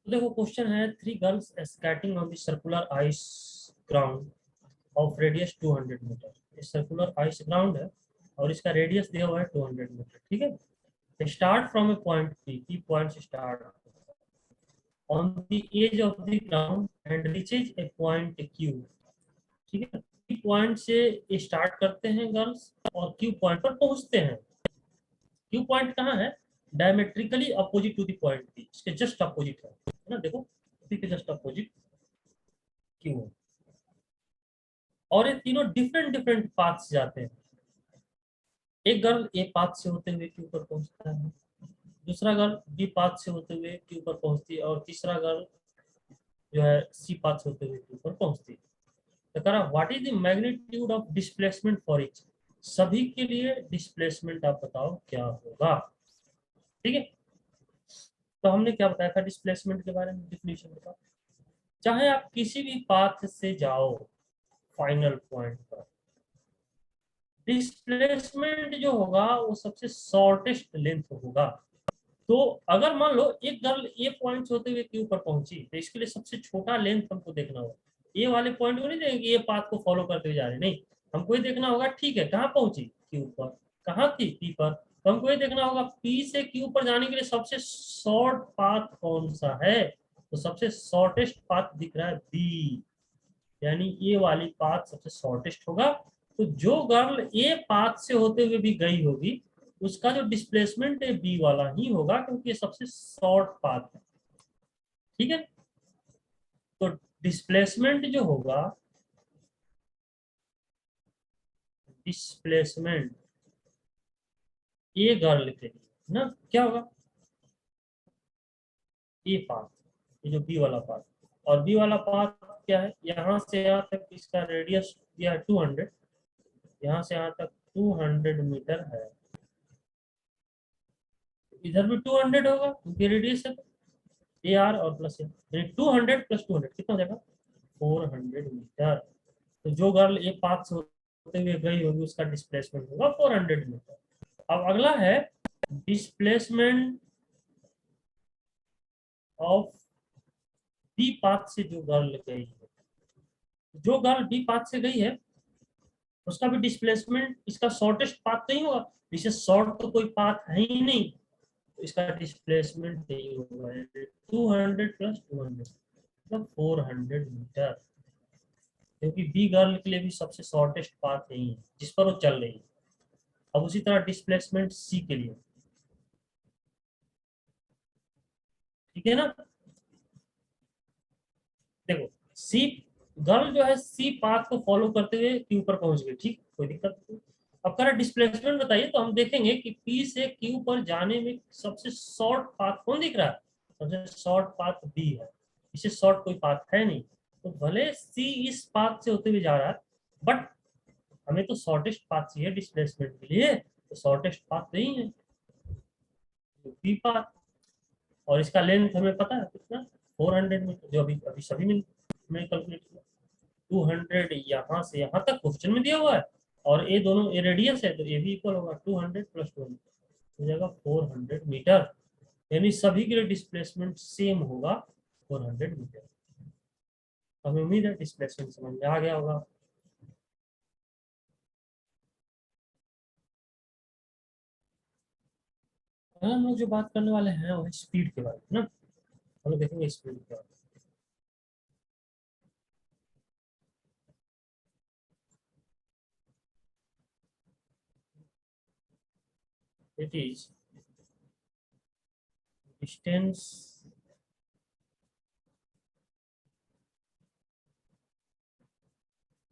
तो देखो क्वेश्चन है 3 girls skating on the circular ice ground of radius 200 meter. ये सर्कुलर आइस ग्राउंड है और इसका रेडियस दिया हुआ है 200 मीटर। ठीक है, start from a point P point से start on the edge of the ground and reaches a point Q. ठीक है, पॉइंट से स्टार्ट करते हैं गर्ल्स और क्यू पॉइंट पर पहुंचते हैं। क्यू पॉइंट कहाँ है? Diametrically opposite to the point P, इसके जस्ट अपोजिट है ना, देखो पी के जस्ट अपोजिट क्यू है। और ये तीनों डिफरेंट डिफरेंट पाथ से जाते हैं। एक गर्ल ए पाथ से होते हुए क्यू पर पहुंचता है, दूसरा गर्ल बी पाथ से होते हुए क्यू पर पहुंचती है, और तीसरा गर्ल जो है सी पाथ से होते हुए क्यू पर पहुंचती है। तो कह रहा what is the magnitude of displacement for each, सभी के लिए डिस्प्लेसमेंट आप बताओ क्या होगा। ठीक है, तो हमने क्या बताया था डिस्प्लेसमेंट के बारे में, डिफिनेशन बताओ। चाहे आप किसी भी पाथ से जाओ फाइनल पॉइंट पर, डिस्प्लेसमेंट जो होगा वो सबसे शॉर्टेस्ट लेंथ होगा। तो अगर मान लो एक गर्ल ए पॉइंट से होते हुए क्यू पर पहुंची, तो इसके लिए सबसे छोटा लेंथ हमको देखना होगा। ए वाले पॉइंट को नहीं देंगे, ये पाथ को फॉलो करते हुए जा रहे हैं, नहीं, हमको ये देखना होगा ठीक है कहाँ पहुंची, क्यू पर, कहाँ थी पी पर, तो हमको ये देखना होगा पी से क्यू पर जाने के लिए सबसे शॉर्ट पाथ कौन सा है। तो सबसे शॉर्टेस्ट पाथ दिख रहा है बी, यानी ये वाली पाथ सबसे शॉर्टेस्ट होगा। तो जो गर्ल ए पाथ से होते हुए भी गई होगी उसका जो डिस्प्लेसमेंट है बी वाला ही होगा, क्योंकि ये सबसे शॉर्ट पाथ है। ठीक है, तो डिस्प्लेसमेंट जो होगा, डिस्प्लेसमेंट ए गर्ल के लिए ना क्या होगा, ए पाथ, ये जो बी वाला पाथ, और बी वाला पाथ क्या है, यहाँ से यहाँ तक इसका रेडियस दिया है 200, यहाँ से यहाँ तक 200 मीटर है, इधर भी 200 होगा क्योंकि रेडियस है, ए आर और प्लस ए, यानी 200 प्लस 200 कितना हो जाएगा, 400 मीटर। तो जो गर्ल ए पाथ से होते हुए गई होगी उसका डिस्प्लेसमेंट होगा 400 मीटर। अब अगला है डिस्प्लेसमेंट ऑफ बी पाथ से जो गर्ल गई है, जो गर्ल बी पाथ से गई है उसका भी डिस्प्लेसमेंट इसका शॉर्टेस्ट पाथ नहीं होगा, इसे शॉर्ट तो कोई पाथ है ही नहीं, तो इसका डिस्प्लेसमेंट नहीं होगा, 200 प्लस 200 मतलब 400 मीटर, क्योंकि बी गर्ल के लिए भी सबसे शॉर्टेस्ट पाथ यही है जिस पर वो चल रही है। अब उसी तरह डिस्प्लेसमेंट सी के लिए, ठीक है ना, देखो सी गर्ल जो है सी पाथ को फॉलो करते हुए क्यू पर पहुंच गई, ठीक, कोई दिक्कत नहीं। अब करें डिस्प्लेसमेंट बताइए, तो हम देखेंगे कि पी से क्यू पर जाने में सबसे शॉर्ट पाथ कौन दिख रहा है, सबसे शॉर्ट पाथ बी है, इससे शॉर्ट कोई पाथ है नहीं। तो भले सी इस पाथ से होते हुए जा रहा है, बट हमें तो शॉर्टेस्ट पाथ चाहिए डिस्प्लेसमेंट के लिए, तो शॉर्टेस्ट पाथ नहीं है बी पाथ, और इसका लेंथ हमें पता है कितना, 400 मीटर, जो अभी अभी सभी में कैलकुलेट किया। 200 यहाँ से यहाँ तक क्वेश्चन में दिया हुआ है, और ये दोनों ये रेडियस है तो ये भी इक्वल होगा, 200 प्लस 200 हो जाएगा 400 मीटर, यानी सभी के लिए डिस्प्लेसमेंट सेम होगा 400 मीटर। हमें उम्मीद है डिस्प्लेसमेंट समझ में आ गया होगा। हम लोग जो बात करने वाले हैं वो स्पीड के बारे में ना, हम लोग देखेंगे स्पीड के बारे में। It is distance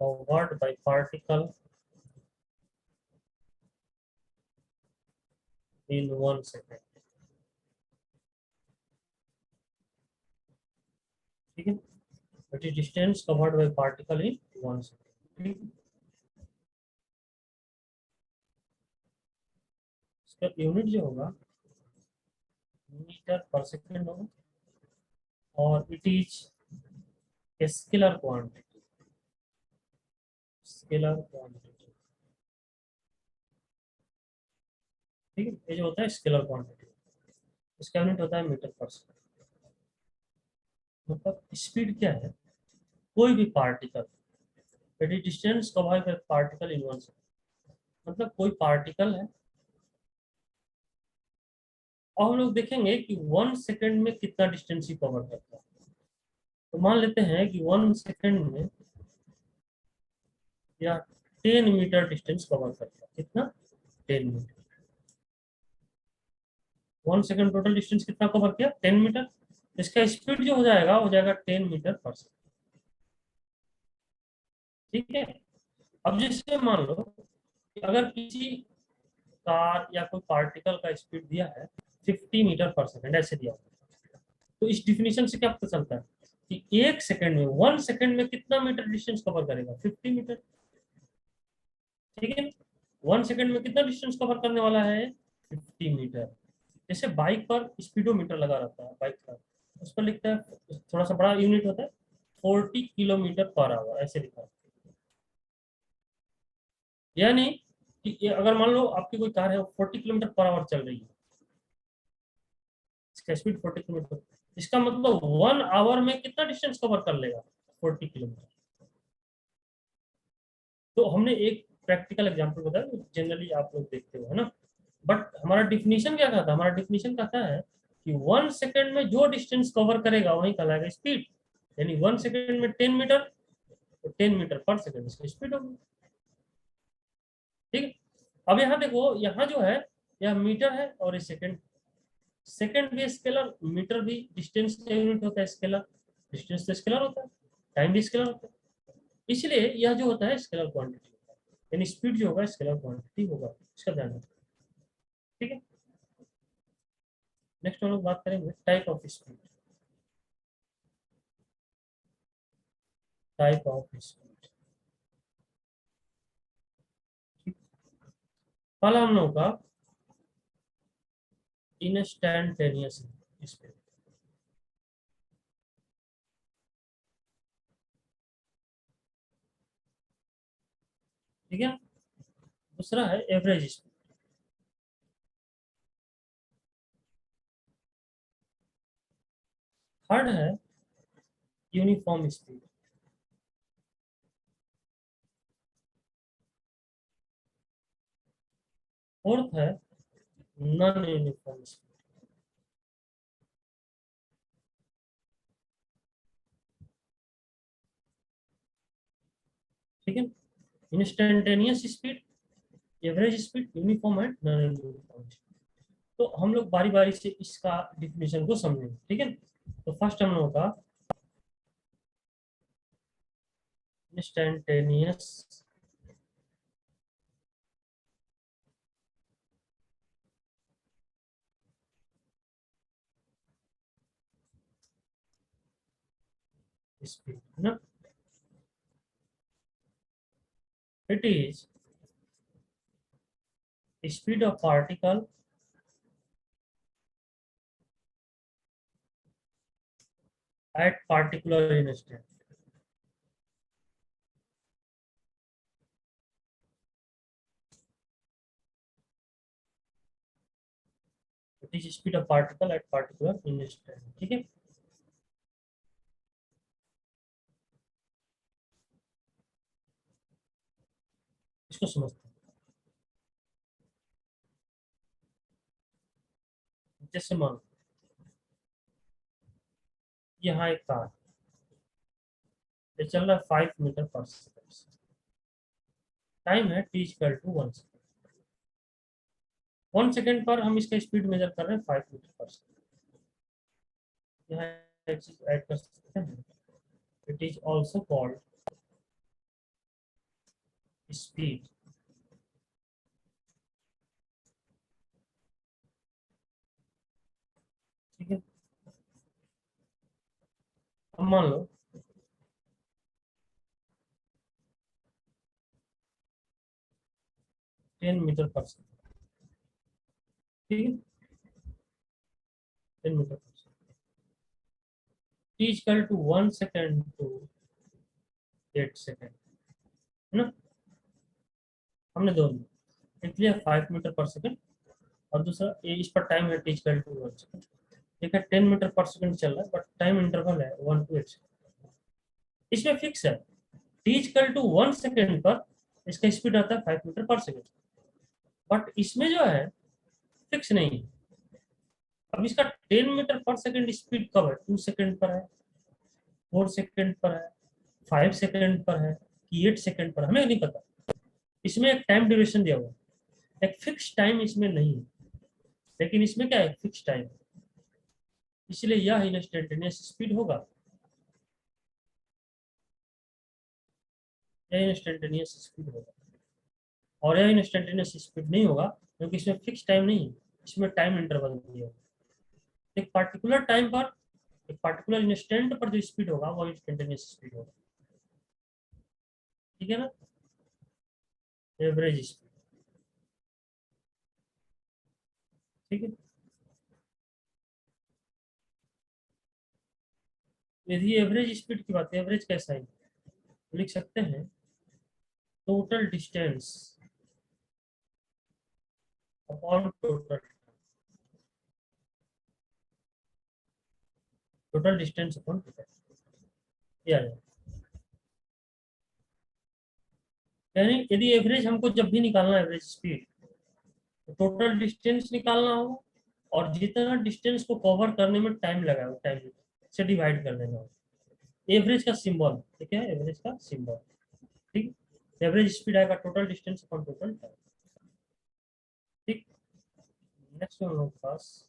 covered by particle in 1 second, ठीक है, it is distance covered by particle in 1 second. इसका यूनिट जो होगा मीटर पर सेकेंड होगा, और it is scalar quantity, scalar quantity, ठीक है, ये जो होता है स्केलर क्वांटिटी, इसका यूनिट होता है मीटर पर सेकेंड। मतलब स्पीड क्या है, कोई भी particle, it is distance covered by particle in 1 second, मतलब कोई पार्टिकल है, और हम लोग देखेंगे कि 1 सेकेंड में कितना डिस्टेंस ही कवर करता है। तो मान लेते हैं कि 1 सेकेंड में या 10 मीटर डिस्टेंस कवर करता है। कितना? 10 मीटर। 1 सेकंड टोटल डिस्टेंस कितना कवर किया? 10 मीटर। इसका स्पीड जो हो जाएगा 10 मीटर पर सेकंड। ठीक है। अब जैसे मान लो कि अगर किसी कार या कोई पार्टिकल का स्पीड दिया है 50 मीटर पर सेकंड, ऐसे दिया हुआ, तो इस डिफिनेशन से क्या पता चलता है कि 1 सेकंड में, 1 सेकंड में कितना मीटर डिस्टेंस कवर करेगा? 50 मीटर। ठीक है। 1 सेकंड में कितना डिस्टेंस कवर करने वाला है? 50 मीटर। जैसे बाइक पर स्पीडोमीटर लगा रहता है, बाइक का उस पर लिखता है, थोड़ा सा बड़ा यूनिट होता है, 40 किलोमीटर पर आवर, ऐसे लिखा है। यानी कि अगर मान लो आपकी कोई कार है, वो 40 किलोमीटर पर आवर चल रही है, इसका स्पीड 40 किलोमीटर, इसका मतलब 1 आवर में कितना डिस्टेंस कवर कर लेगा? 40 किलोमीटर। तो हमने एक प्रैक्टिकल एग्जांपल बताया, जनरली आप लोग देखते हो, है ना। बट हमारा डिफिनीशन क्या कहता है? हमारा डिफिनीशन कहता है कि 1 सेकंड में जो डिस्टेंस कवर करेगा वही कहलाएगा स्पीड। यानी 1 सेकंड में 10 मीटर, तो 10 मीटर पर सेकंड इसकी स्पीड होगी। ठीक है। अब यहाँ देखो, यहाँ जो है यह मीटर है और ये सेकंड। सेकंड भी स्केलर, मीटर भी डिस्टेंस का यूनिट होता है, स्केलर। डिस्टेंस तो स्केलर होता है, टाइम भी स्केलर होता है। इसलिए यह जो होता है स्केलर क्वांटिटी होता है, यानी स्पीड जो होगा स्केलर क्वांटिटी होगा, इसका ध्यान रखना। ठीक है। नेक्स्ट हम लोग बात करेंगे type of speed. Type of speed. पहला हम लोग का इंस्टैंटेनियस स्पीड। ठीक है। दूसरा है एवरेज स्पीड। थर्ड है यूनिफॉर्म स्पीड। फोर्थ है नॉन यूनिफॉर्म स्पीड। ठीक है। Instantaneous speed, average speed, uniform and non uniform speed. तो हम लोग बारी बारी से इसका डिफिनेशन को समझेंगे। ठीक है। तो फर्स्ट हम लोग का इंस्टैंटेनियस स्पीड है ना। It is speed of particle at particular instant. It is speed of particle at particular instant. ठीक है। इसको समझते हैं। जैसे मान, यहाँ एक कार, ये चल रहा है 5 मीटर पर सेकंड। टाइम है t equal to 1 second. 1 second पर हम इसका स्पीड मेजर कर रहे हैं 5 मीटर पर सेकंड। यहाँ एक चीज ऐड कर सकते हैं, it is also called speed. ठीक है। अब मान लो 10 मीटर पर सेकंड। ठीक है। 10 मीटर पर second, t equal to 1 second to 8 second, है ना। हमने दोनों, एक लिया 5 मीटर पर सेकंड और दूसरा ये, इस पर टाइम है t इक्वल टू 1 सेकंड। ठीक है। 10 मीटर पर सेकंड चल रहा है, बट टाइम इंटरवल है 1 to 8 सेकंड। इसमें फिक्स है, t इक्वल टू 1 सेकंड पर इसका स्पीड आता है 5 मीटर पर सेकंड। बट इसमें जो है फिक्स नहीं है। अब इसका 10 मीटर पर सेकंड स्पीड कब है? 2 सेकंड पर है, 4 सेकंड पर है, 5 सेकंड पर है, कि 8 सेकंड पर, हमें नहीं पता। इसमें एक टाइम ड्यूरेशन दिया हुआ है, एक फिक्स टाइम इसमें नहीं है, लेकिन इसमें क्या है, फिक्स टाइम, इसलिए यह इंस्टेंटेनियस स्पीड होगा, यह इंस्टेंटेनियस स्पीड होगा। और यह इंस्टेंटेनियस स्पीड नहीं होगा क्योंकि इसमें फिक्स टाइम नहीं है, इसमें टाइम इंटरवल दिया है। एक पर्टिकुलर टाइम पर, एक पर्टिकुलर इंस्टेंट पर जो स्पीड होगा वो इंस्टेंटेनियस स्पीड होगा, ठीक है ना, एवरेज स्पीड, ठीक है। यदि एवरेज स्पीड की बात है, एवरेज कैसा है, लिख सकते हैं total distance upon total distance upon total, या यानी यदि एवरेज हमको जब भी निकालना है, एवरेज स्पीड, तो टोटल डिस्टेंस निकालना होगा, और जितना डिस्टेंस को कवर करने में टाइम लगा वो टाइम से डिवाइड कर देना होगा। एवरेज का सिंबल, ठीक है, एवरेज का सिंबल, ठीक। एवरेज स्पीड आएगा total distance upon total time, ठीक। नेक्स्ट हम लोग पास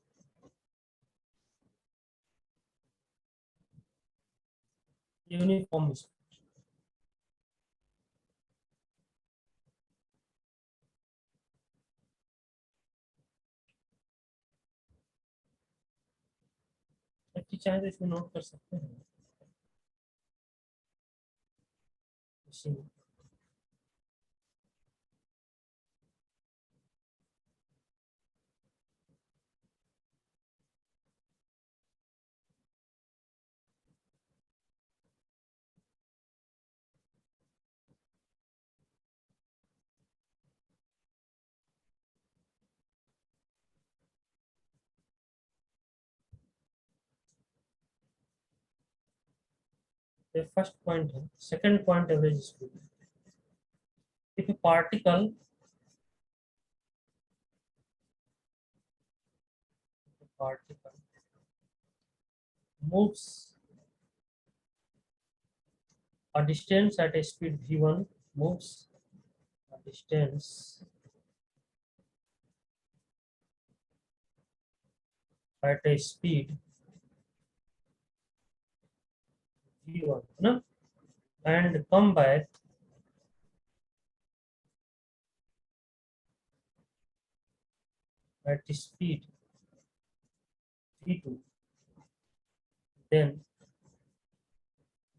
यूनिफॉर्म स्पीड। चाहे तो इसमें नोट कर सकते हैं इसी में। ये फर्स्ट पॉइंट है। Second point average speed, if particle moves a distance at a speed v1, moves a distance at a speed v1 ना, and come back at speed v2, then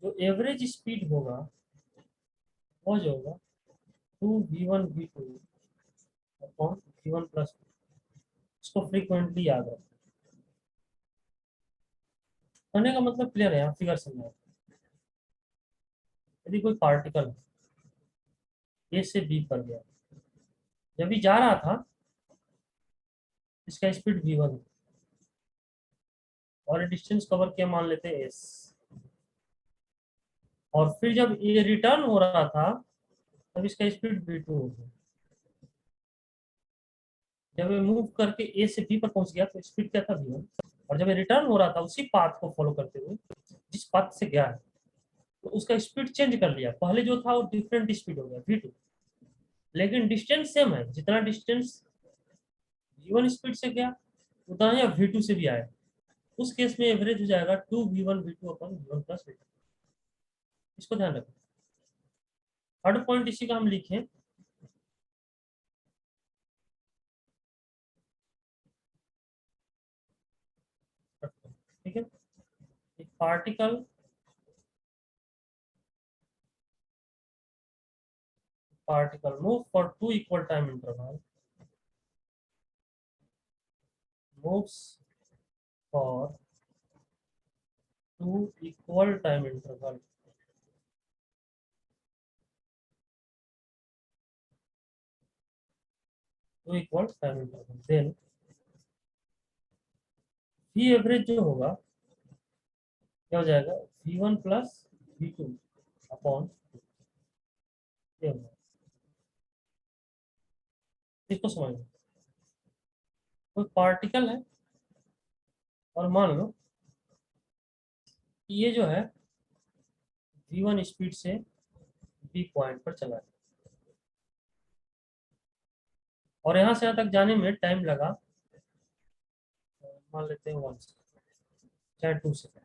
जो एवरेज स्पीड होगा वो जो होगा 2v1 v2 upon v1 plus, इसको frequently याद रखें। कहने का मतलब क्लियर है, आप फिगर समझो। यदि कोई पार्टिकल ए से बी पर गया, जब भी जा रहा था इसका स्पीड v1 और डिस्टेंस कवर किया मान लेते हैं एस, और फिर जब ये रिटर्न हो रहा था तब इसका स्पीड v2 होगा। जब ये मूव करके ए से बी पर पहुंच गया तो स्पीड क्या था v1, और जब ये रिटर्न हो रहा था उसी पाथ को फॉलो करते हुए जिस पाथ से गया है, तो उसका स्पीड चेंज कर लिया, पहले जो था वो डिफरेंट स्पीड हो गया v2, लेकिन डिस्टेंस सेम है, जितना डिस्टेंस v1 स्पीड से गया उतना ही v2 से भी आया। उस केस में एवरेज हो जाएगा 2v1 v2 upon v1 plus v2, इसको ध्यान रखें। थर्ड पॉइंट इसी का हम लिखें, ठीक है, एक particle move for two equal time interval, moves for two equal time interval, then v average जो होगा क्या हो जाएगा v1 प्लस v2 अपॉन, इसको समझ लो। कोई पार्टिकल है और मान लो कि ये जो है v1 स्पीड से पी पॉइंट पर चला गया और यहाँ से यहाँ तक जाने में टाइम लगा, मान लेते हैं 1 सेकेंड चाहे 2 सेकेंड,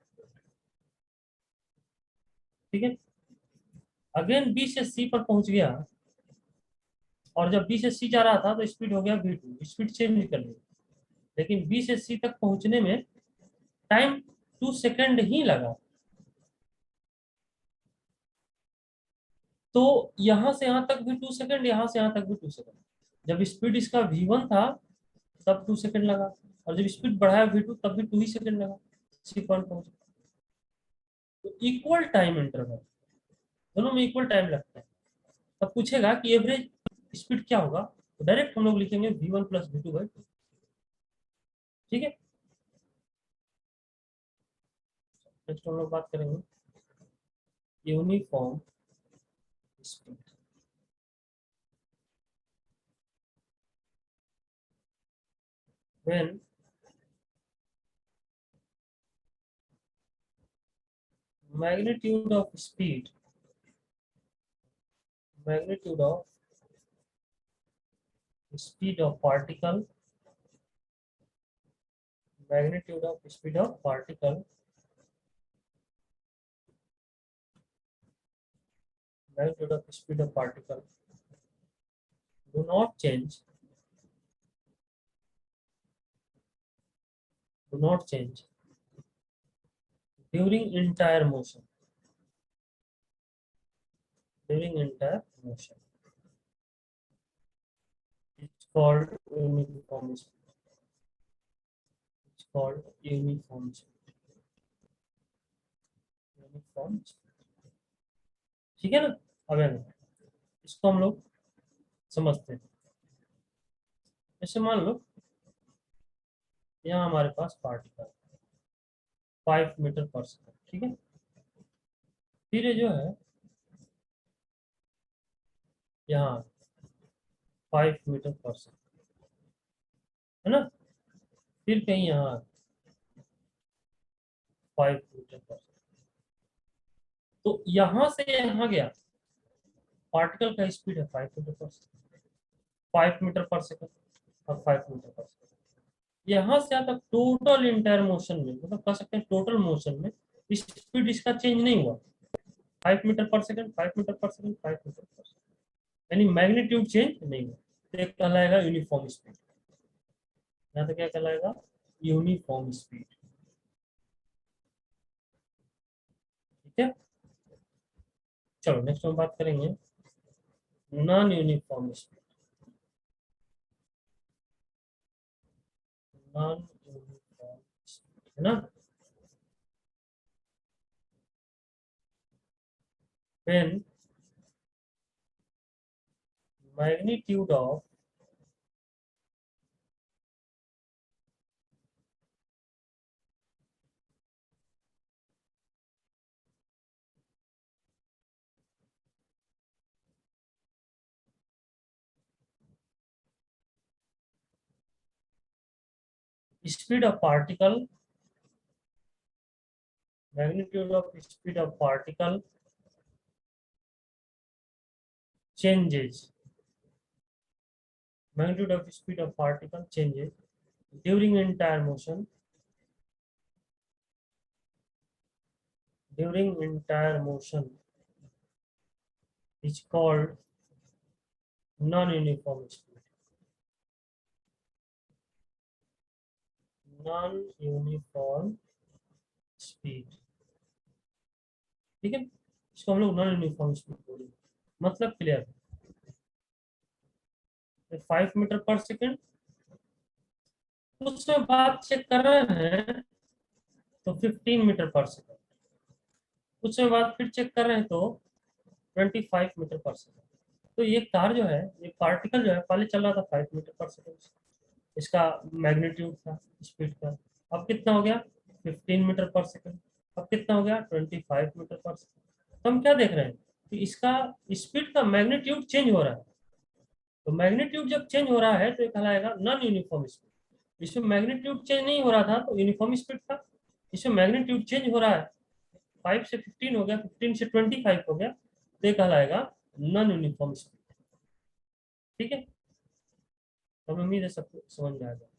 ठीक है। अगेन बी से सी पर पहुंच गया और जब बी से सी जा रहा था तो स्पीड हो गया v2, स्पीड चेंज कर ली, लेकिन बी से सी तक पहुंचने में टाइम 2 सेकेंड ही लगा। तो यहां से यहां तक भी 2 सेकेंड, यहां से यहां तक भी 2 सेकेंड। जब स्पीड इसका v1 था तब 2 सेकेंड लगा, और जब स्पीड बढ़ाया v2 तब भी 2 ही सेकेंड लगा सी पॉइंट पहुंचे। तो इक्वल टाइम इंटरवल, दोनों में इक्वल टाइम लगता है। तब पूछेगा कि एवरेज स्पीड क्या होगा, तो डायरेक्ट हम लोग लिखेंगे v1 प्लस v2/2, ठीक है। नेक्स्ट हम लोग बात करेंगे uniform speed. when magnitude of speed, magnitude of speed of particle, magnitude of speed of particle, magnitude of speed of particle do not change, do not change during entire motion, during entire motion. It's called uniform speed. It's called uniform speed. Uniform speed. ठीक है ना। अब इसको हम लोग समझते हैं। जैसे मान लो यहाँ हमारे पास पार्टिकल 5 मीटर पर सेकंड, ठीक है। फिर ये जो है यहाँ 5 मीटर पर सेकंड, है ना। फिर कहीं यहाँ 5 मीटर पर सेकंड। तो यहाँ से यहाँ गया, पार्टिकल का स्पीड है 5 मीटर पर सेकंड, 5 मीटर पर सेकंड और 5 मीटर पर सेकंड। यहाँ से यहाँ तक टोटल इंटायर मोशन में, मतलब कह सकते हैं टोटल मोशन में स्पीड इसका चेंज नहीं हुआ। 5 मीटर पर सेकंड, 5 मीटर पर सेकंड, 5 मीटर पर सेकंड, यानी मैग्नीट्यूड चेंज नहीं हुआ। तो एक कहलाएगा यूनिफॉर्म स्पीड। यहाँ तो क्या कहलाएगा, यूनिफॉर्म स्पीड, ठीक है। चलो नेक्स्ट हम बात करेंगे non uniform speed. Non uniform speed, है ना। when magnitude of speed of particle, magnitude of speed of particle changes, magnitude of speed of particle changes during entire motion, during entire motion is called non-uniform speed, non-uniform speed, ठीक है। इसको हम लोग non uniform speed बोलेंगे। मतलब clear है। 5 meter पर second, उसमें बात चेक कर रहे हैं तो 15 मीटर पर सेकंड, उसमें बाद फिर चेक कर रहे हैं तो 25 मीटर पर सेकंड। तो ये कार जो है, ये पार्टिकल जो है पहले चल रहा था 5 मीटर पर सेकंड, इसका मैग्नीट्यूड था स्पीड का। अब कितना हो गया, 15 मीटर पर सेकंड। अब कितना हो गया, 25 मीटर पर सेकंड। तो हम क्या देख रहे हैं कि इसका स्पीड का मैग्नीट्यूड चेंज हो रहा है। तो मैग्नीट्यूड जब चेंज हो रहा है तो ये कहलाएगा नॉन यूनिफॉर्म स्पीड। इसमें मैग्नीट्यूड चेंज नहीं हो रहा था तो यूनिफॉर्म स्पीड था। इसमें मैग्नीट्यूड चेंज हो रहा है, 5 से 15 हो गया, 15 से 25 हो गया, तो ये कहलाएगा नॉन यूनिफॉर्म स्पीड। ठीक है, तो उम्मीद है सबको समझ में आ जाए।